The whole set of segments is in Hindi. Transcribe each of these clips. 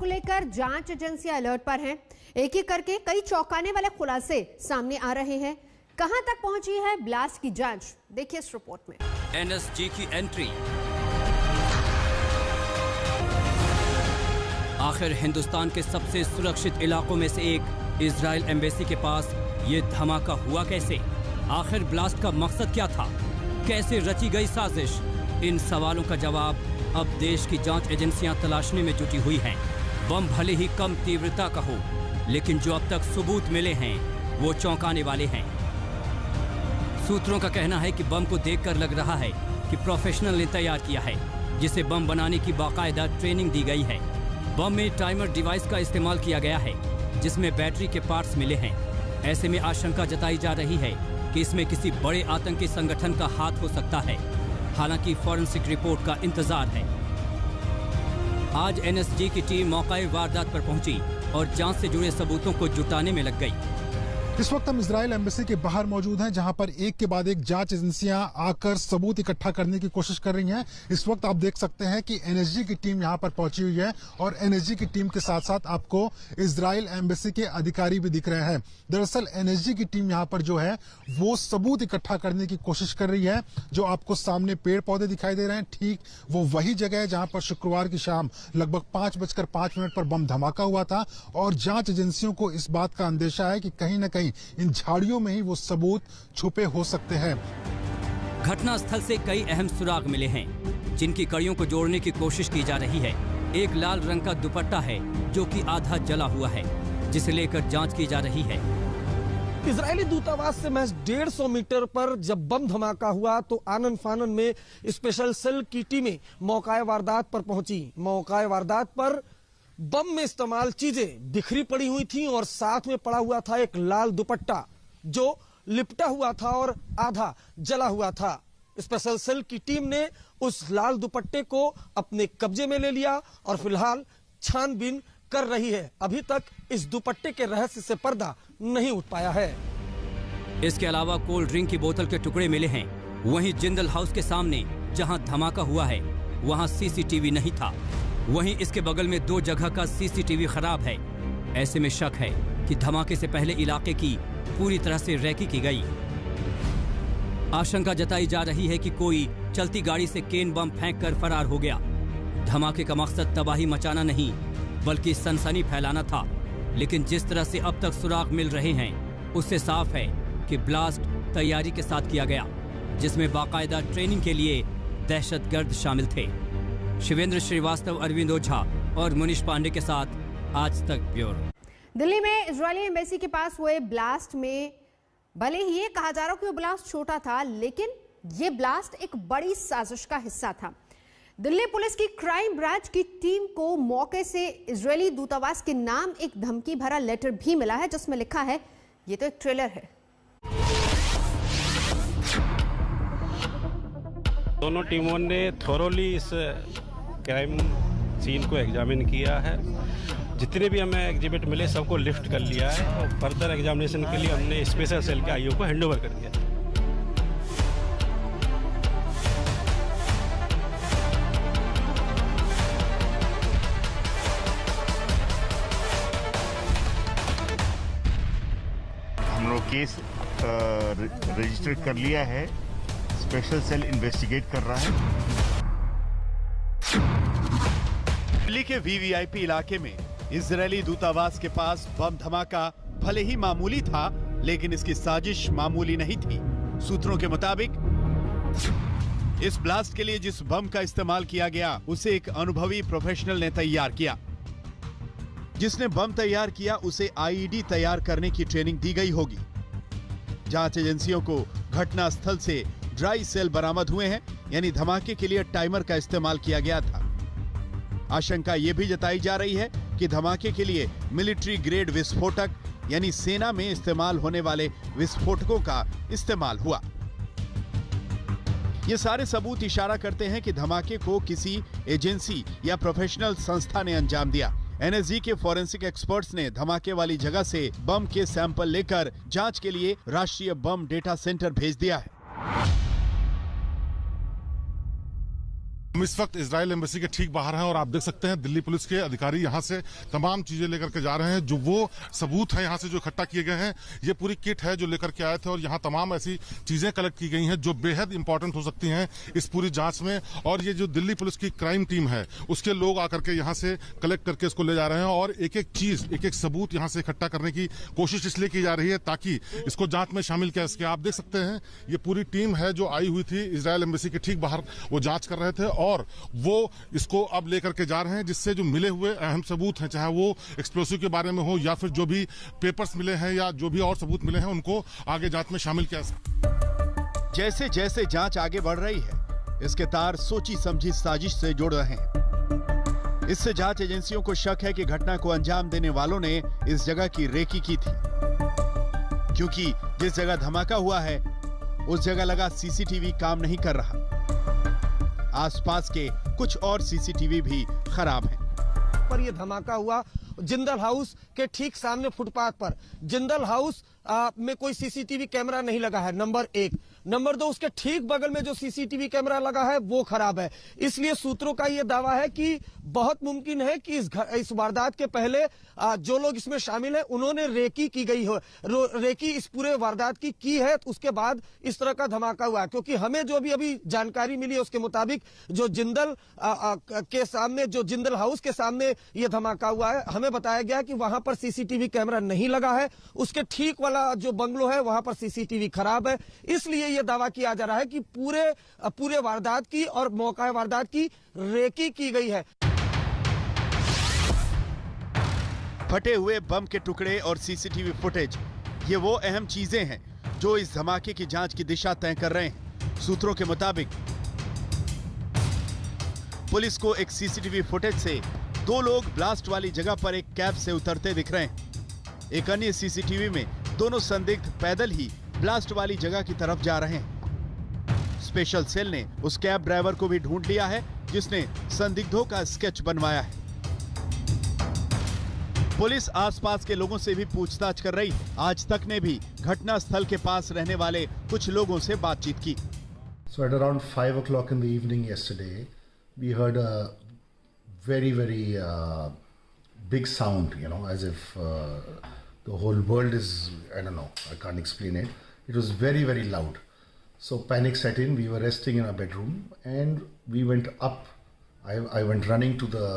को लेकर जांच एजेंसियां अलर्ट पर हैं। एक एक करके कई चौंकाने वाले खुलासे सामने आ रहे हैं। कहां तक पहुंची है ब्लास्ट की जांच, देखिए इस रिपोर्ट में। एनएसजी की एंट्री। आखिर हिंदुस्तान के सबसे सुरक्षित इलाकों में से एक इजराइल एम्बेसी के पास ये धमाका हुआ कैसे? आखिर ब्लास्ट का मकसद क्या था? कैसे रची गई साजिश? इन सवालों का जवाब अब देश की जांच एजेंसियां तलाशने में जुटी हुई हैं। बम भले ही कम तीव्रता का हो, लेकिन जो अब तक सबूत मिले हैं वो चौंकाने वाले हैं। सूत्रों का कहना है कि बम को देखकर लग रहा है कि प्रोफेशनल ने तैयार किया है, जिसे बम बनाने की बाकायदा ट्रेनिंग दी गई है। बम में टाइमर डिवाइस का इस्तेमाल किया गया है, जिसमें बैटरी के पार्ट्स मिले हैं। ऐसे में आशंका जताई जा रही है कि इसमें किसी बड़े आतंकी संगठन का हाथ हो सकता है। हालांकि फॉरेंसिक रिपोर्ट का इंतजार है। आज एनएसजी की टीम मौके वारदात पर पहुंची और जांच से जुड़े सबूतों को जुटाने में लग गई। इस वक्त हम इजराइल एम्बेसी के बाहर मौजूद हैं, जहां पर एक के बाद एक जांच एजेंसियां आकर सबूत इकट्ठा करने की कोशिश कर रही हैं। इस वक्त आप देख सकते हैं कि एनएसजी की टीम यहां पर पहुंची हुई है और एनएसजी की टीम के साथ साथ आपको इजराइल एम्बेसी के अधिकारी भी दिख रहे हैं। दरअसल एनएसजी की टीम यहां पर जो है वो सबूत इकट्ठा करने की कोशिश कर रही है। जो आपको सामने पेड़ पौधे दिखाई दे रहे हैं, ठीक वो वही जगह है जहां पर शुक्रवार की शाम लगभग 5:05 पर बम धमाका हुआ था। और जांच एजेंसियों को इस बात का अंदेशा है कि कहीं न कहीं इन झाड़ियों में ही वो सबूत छुपे हो सकते हैं। घटना स्थल से कई अहम सुराग मिले हैं, जिनकी कड़ियों को जोड़ने की कोशिश की जा रही है। एक लाल रंग का दुपट्टा है जो कि आधा जला हुआ है, जिसे लेकर जांच की जा रही है। इजरायली दूतावास से महज 150 मीटर पर जब बम धमाका हुआ तो आनन फानन में स्पेशल सेल की टीमें मौका वारदात पर पहुंची। मौका वारदात पर बम में इस्तेमाल चीजें बिखरी पड़ी हुई थी और साथ में पड़ा हुआ था एक लाल दुपट्टा जो लिपटा हुआ था और आधा जला हुआ था। स्पेशल सेल की टीम ने उस लाल दुपट्टे को अपने कब्जे में ले लिया और फिलहाल छानबीन कर रही है। अभी तक इस दुपट्टे के रहस्य से पर्दा नहीं उठ पाया है। इसके अलावा कोल्ड ड्रिंक की बोतल के टुकड़े मिले हैं। वहीं जिंदल हाउस के सामने जहां धमाका हुआ है वहां सीसीटीवी नहीं था। वहीं इसके बगल में 2 जगह का सीसीटीवी खराब है। ऐसे में शक है कि धमाके से पहले इलाके की पूरी तरह से रैकी की गई। आशंका जताई जा रही है कि कोई चलती गाड़ी से केन बम फेंककर फरार हो गया। धमाके का मकसद तबाही मचाना नहीं बल्कि सनसनी फैलाना था। लेकिन जिस तरह से अब तक सुराग मिल रहे हैं उससे साफ है कि ब्लास्ट तैयारी के साथ किया गया, जिसमें बाकायदा ट्रेनिंग के लिए दहशतगर्द शामिल थे। शिवेंद्र श्रीवास्तव, अरविंद ओझा और मुनीश पांडे के साथ आज तक ब्यूरो। दिल्ली में इजरायली एम्बेसी के पास हुए ब्लास्ट में भले ही ये कहा जा रहा हो कि वो ब्लास्ट छोटा था, लेकिन ये ब्लास्ट एक बड़ी साजिश का हिस्सा था। दिल्ली पुलिस की क्राइम ब्रांच की टीम को मौके से इजरायली दूतावास के नाम एक धमकी भरा लेटर भी मिला है, जिसमें लिखा है, ये तो एक ट्रेलर है। दोनों टीमों ने थोरोली इस क्राइम सीन को एग्जामिन किया है। जितने भी हमें एग्जिबिट मिले सबको लिफ्ट कर लिया है और फर्दर एग्जामिनेशन के लिए हमने स्पेशल सेल के आईओ को हैंडओवर कर दिया। हम लोग केस रजिस्टर कर लिया है। स्पेशल सेल इन्वेस्टिगेट कर रहा है। दिल्ली के वीवीआईपी इलाके में इजरायली दूतावास के पास बम धमाका भले ही मामूली था, लेकिन इसकी साजिश मामूली नहीं थी। सूत्रों के मुताबिक इस ब्लास्ट के लिए जिस बम का इस्तेमाल किया गया उसे एक अनुभवी प्रोफेशनल ने तैयार किया। जिसने बम तैयार किया उसे आईईडी तैयार करने की ट्रेनिंग दी गई होगी। जांच एजेंसियों को घटना स्थल से ड्राई सेल बरामद हुए हैं, यानी धमाके के लिए टाइमर का इस्तेमाल किया गया था। आशंका यह भी जताई जा रही है कि धमाके के लिए मिलिट्री ग्रेड विस्फोटक यानी सेना में इस्तेमाल होने वाले विस्फोटकों का इस्तेमाल हुआ। ये सारे सबूत इशारा करते हैं कि धमाके को किसी एजेंसी या प्रोफेशनल संस्था ने अंजाम दिया। एनएसजी के फॉरेंसिक एक्सपर्ट्स ने धमाके वाली जगह से बम के सैंपल लेकर जांच के लिए राष्ट्रीय बम डेटा सेंटर भेज दिया है। हम इस वक्त इजराइल एम्बेसी के ठीक बाहर हैं और आप देख सकते हैं दिल्ली पुलिस के अधिकारी यहां से तमाम चीजें लेकर के जा रहे हैं। जो वो सबूत है यहां से जो इकट्ठा किए गए हैं, ये पूरी किट है जो लेकर के आए थे और यहां तमाम ऐसी चीजें कलेक्ट की गई हैं जो बेहद इंपॉर्टेंट हो सकती हैं इस पूरी जांच में। और ये जो दिल्ली पुलिस की क्राइम टीम है उसके लोग आकर के यहां से कलेक्ट करके इसको ले जा रहे हैं और एक एक चीज, एक एक सबूत यहां से इकट्ठा करने की कोशिश इसलिए की जा रही है ताकि इसको जांच में शामिल किया सके। आप देख सकते हैं ये पूरी टीम है जो आई हुई थी इजराइल एम्बेसी के ठीक बाहर, वो जांच कर रहे थे और वो इसको अब लेकर के जा रहे हैं, जिससे जो मिले हुए अहम सबूत हैं, चाहे वो एक्सप्लोसिव के बारे में हो या फिर जो भी पेपर्स मिले हैं या जो भी और सबूत मिले हैं, उनको आगे जांच में शामिल किया। जैसे जैसे जांच आगे बढ़ रही है, इसके तार सोची समझी साजिश से जुड़ रहे हैं। इससे जांच एजेंसियों को शक है कि घटना को अंजाम देने वालों ने इस जगह की रेकी की थी, क्योंकि जिस जगह धमाका हुआ है उस जगह लगा सीसीटीवी काम नहीं कर रहा। आसपास के कुछ और सीसीटीवी भी खराब हैं। पर यह धमाका हुआ जिंदल हाउस के ठीक सामने फुटपाथ पर। जिंदल हाउस में कोई सीसीटीवी कैमरा नहीं लगा है, नंबर 1। नंबर 2, उसके ठीक बगल में जो सीसीटीवी कैमरा लगा है वो खराब है। इसलिए सूत्रों का यह दावा है कि बहुत मुमकिन है कि इस वारदात के पहले जो लोग इसमें शामिल हैं उन्होंने रेकी की गई हो, रेकी इस पूरे वारदात की है, तो उसके बाद इस तरह का धमाका हुआ। क्योंकि हमें जो भी अभी जानकारी मिली है उसके मुताबिक जो जिंदल के सामने, जो जिंदल हाउस के सामने यह धमाका हुआ है, हमें बताया गया कि वहां पर सीसीटीवी कैमरा नहीं लगा है। उसके ठीक वाला जो बंगलो है वहां पर सीसीटीवी खराब है। इसलिए यह दावा किया जा रहा है कि पूरे वारदात की और मौका वारदात की रेकी की गई है। फटे हुए बम के टुकड़े और सीसीटीवी फुटेज, ये वो अहम चीजें हैं जो इस धमाके की जांच की दिशा तय कर रहे हैं। सूत्रों के मुताबिक पुलिस को एक सीसीटीवी फुटेज से 2 लोग ब्लास्ट वाली जगह पर एक कैब से उतरते दिख रहे हैं। एक अन्य सीसीटीवी में दोनों संदिग्ध पैदल ही ब्लास्ट वाली जगह की तरफ जा रहे हैं। स्पेशल सेल ने उस कैब ड्राइवर को भी ढूंढ लिया है जिसने संदिग्धों का स्केच बनवाया है। पुलिस आसपास के लोगों से भी पूछताछ कर रही है। आज तक ने भी घटना स्थल के पास रहने वाले कुछ लोगों से बातचीत की। So at around 5 o'clock in the evening yesterday, we heard a very big sound, as if the whole world is, I don't know, I can't explain it. It was very loud. So panic set in. We were resting in our bedroom and we went up. I went running to the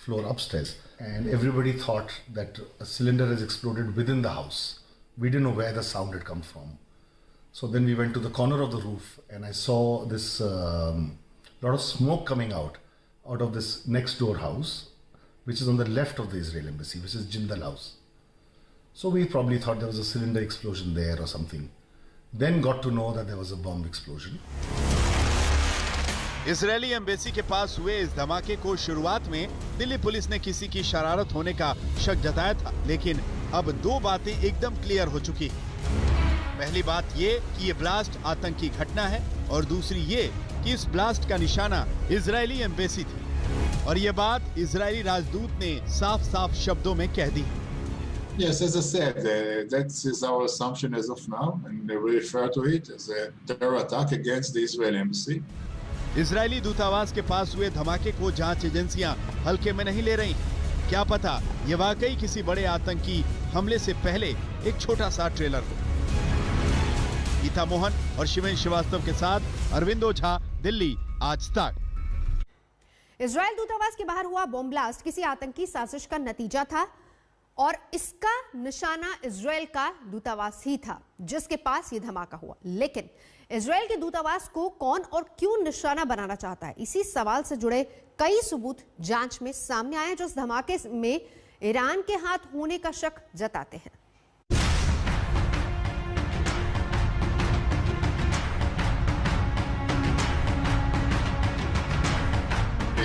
floor upstairs and everybody thought that a cylinder has exploded within the house. We didn't know where the sound had come from. So then we went to the corner of the roof and I saw this lot of smoke coming out of this next door house, which is on the left of the Israel embassy, which is Jindal house. So we probably thought there was a cylinder explosion there or something. Then got to know that there was a bomb explosion. Israeli embassy के पास हुए इस धमाके को शुरुआत में दिल्ली पुलिस ने किसी की शरारत होने का शक जताया था, लेकिन अब 2 बातें एकदम क्लियर हो चुकी हैं। पहली बात ये कि ये ब्लास्ट आतंकी घटना है और दूसरी ये कि इस ब्लास्ट का निशाना इजरायली एम्बेसी थी और ये बात इजरायली राजदूत ने साफ शब्दों में कह दी। Yes, as I said, that is our assumption as of now, and we refer to it as a terror attack against the Israeli embassy. Israeli दूतावास के पास हुए धमाके को जांच एजेंसियां हल्के में नहीं ले रही। क्या पता ये वाकई किसी बड़े आतंकी हमले से पहले एक छोटा सा ट्रेलर हो। गीता मोहन और शिवेन श्रीवास्तव के साथ अरविंद ओझा, दिल्ली आज तक। इजरायल दूतावास के बाहर हुआ बॉम्ब ब्लास्ट किसी आतंकी साजिश का नतीजा था और इसका निशाना इजरायल का दूतावास ही था जिसके पास यह धमाका हुआ। लेकिन इजरायल के दूतावास को कौन और क्यों निशाना बनाना चाहता है, इसी सवाल से जुड़े कई सबूत जांच में सामने आए जो इस धमाके में ईरान के हाथ होने का शक जताते हैं।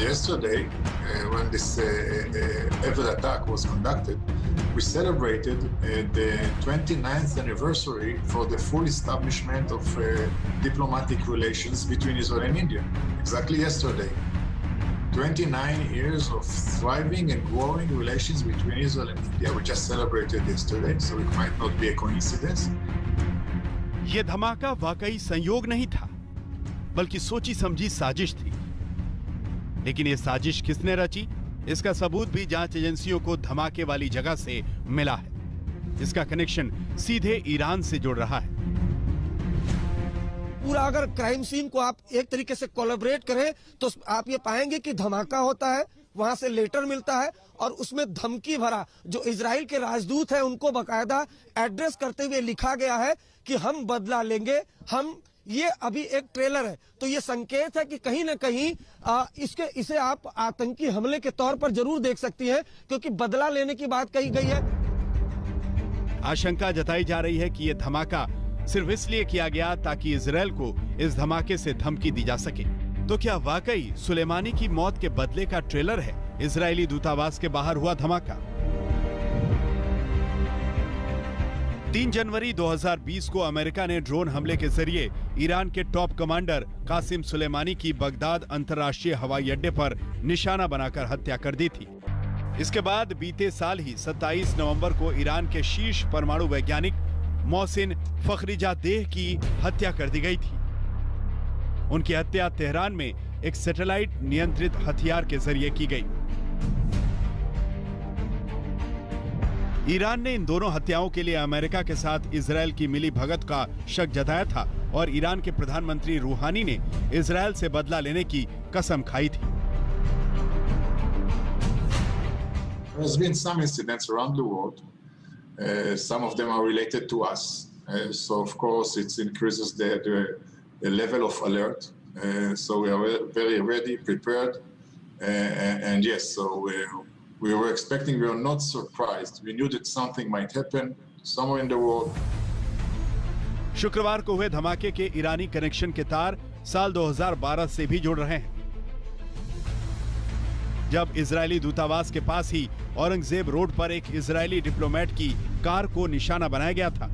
Yesterday, when this avid attack was conducted, we celebrated the 29th anniversary for the full establishment of diplomatic relations between Israel and India. Exactly yesterday. 29 years of thriving and growing relations between Israel and India. We just celebrated yesterday, so it might not be a coincidence. ये धमाका वाकई संयोग नहीं था, बल्कि सोची समझी साजिश थी। लेकिन ये साजिश किसने रची, इसका सबूत भी जांच एजेंसियों को धमाके वाली जगह से मिला है। इसका कनेक्शन सीधे ईरान से जुड़ रहा है। पूरा अगर क्राइम सीन को आप एक तरीके से कोलैबोरेट करें तो आप ये पाएंगे कि धमाका होता है, वहां से लेटर मिलता है और उसमें धमकी भरा जो इजराइल के राजदूत हैं उनको बकायदा एड्रेस करते हुए लिखा गया है कि हम बदला लेंगे, हम ये अभी एक ट्रेलर है। तो ये संकेत है कि कहीं ना कहीं इसे आप आतंकी हमले के तौर पर जरूर देख सकती हैं, क्योंकि बदला लेने की बात कही गई है। आशंका जताई जा रही है कि यह धमाका सिर्फ इसलिए किया गया ताकि इजराइल को इस धमाके से धमकी दी जा सके। तो क्या वाकई सुलेमानी की मौत के बदले का ट्रेलर है इजरायली दूतावास के बाहर हुआ धमाका? 3 जनवरी 2020 को अमेरिका ने ड्रोन हमले के जरिए ईरान के टॉप कमांडर कासिम सुलेमानी की बगदाद अंतर्राष्ट्रीय हवाई अड्डे पर निशाना बनाकर हत्या कर दी थी। इसके बाद बीते साल ही 27 नवंबर को ईरान के शीर्ष परमाणु वैज्ञानिक मोहसिन फखरीजादेह की हत्या कर दी गई थी। उनकी हत्या तेहरान में एक सैटेलाइट नियंत्रित हथियार के जरिए की गई। ईरान ने इन दोनों हत्याओं के लिए अमेरिका के साथ इजरायल की मिली भगत का शक जताया था और ईरान के प्रधानमंत्री रूहानी ने इजरायल से बदला लेने की कसम खाई थी। There has been some incidents around the world. Some of them are related to us. So of course it increases the level of alert. So we are very ready, prepared, and yes, so we were expecting, we were not surprised. We knew that something might happen somewhere in the world. शुक्रवार को हुए धमाके के ईरानी कनेक्शन के तार साल 2012 से भी जुड़ रहे हैं, जब इजरायली दूतावास के पास ही औरंगजेब रोड पर एक इजरायली डिप्लोमेट की कार को निशाना बनाया गया था।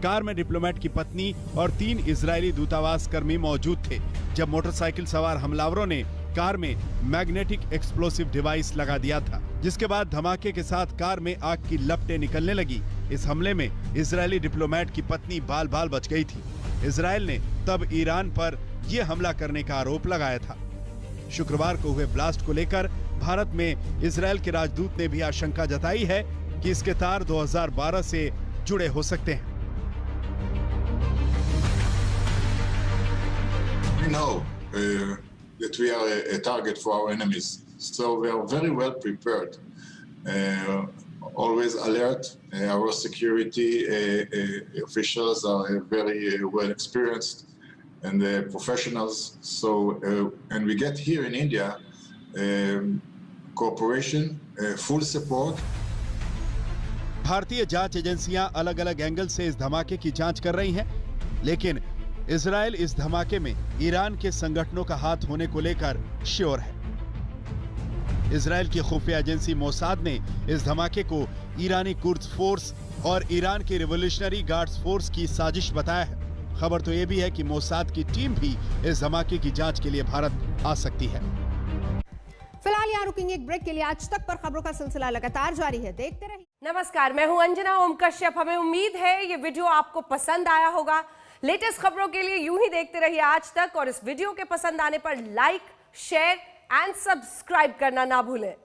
कार में डिप्लोमेट की पत्नी और 3 इजरायली दूतावास कर्मी मौजूद थे, जब मोटरसाइकिल सवार हमलावरों ने कार में मैग्नेटिक एक्सप्लोसिव डिवाइस लगा दिया था, जिसके बाद धमाके के साथ कार में आग की लपटें निकलने लगी। इस हमले में इजरायली डिप्लोमेट की पत्नी बाल बाल बच गई थी। इजरायल ने तब ईरान पर यह हमला करने का आरोप लगाया था। शुक्रवार को हुए ब्लास्ट को लेकर भारत में इजरायल के राजदूत ने भी आशंका जताई है कि इसके तार 2012 से जुड़े हो सकते हैं। We know that we are a target for our enemies, so we are very well prepared. Always alert. Our security officials are very well experienced and professionals. So, and we get here in India, cooperation, full support. भारतीय जांच एजेंसियां अलग अलग एंगल से इस धमाके की जांच कर रही हैं, लेकिन इजरायल इस धमाके में ईरान के संगठनों का हाथ होने को लेकर श्योर है। इजरायल की खुफिया एजेंसी मोसाद ने इस धमाके को ईरानी कुर्द फोर्स और ईरान की रिवोल्यूशनरी गार्ड्स फोर्स की साजिश बताया है। खबर तो यह भी है कि मोसाद की टीम भी इस धमाके की जांच के लिए भारत आ सकती है। फिलहाल यहाँ रुकेंगे एक ब्रेक के लिए। आज तक पर खबरों का सिलसिला लगातार जारी है, देखते रहिए। नमस्कार, मैं हूं अंजना ओम कश्यप। हमें उम्मीद है ये वीडियो आपको पसंद आया होगा। लेटेस्ट खबरों के लिए यूं ही देखते रहिए आज तक, और इस वीडियो के पसंद आने पर लाइक, शेयर एंड सब्सक्राइब करना ना भूलें।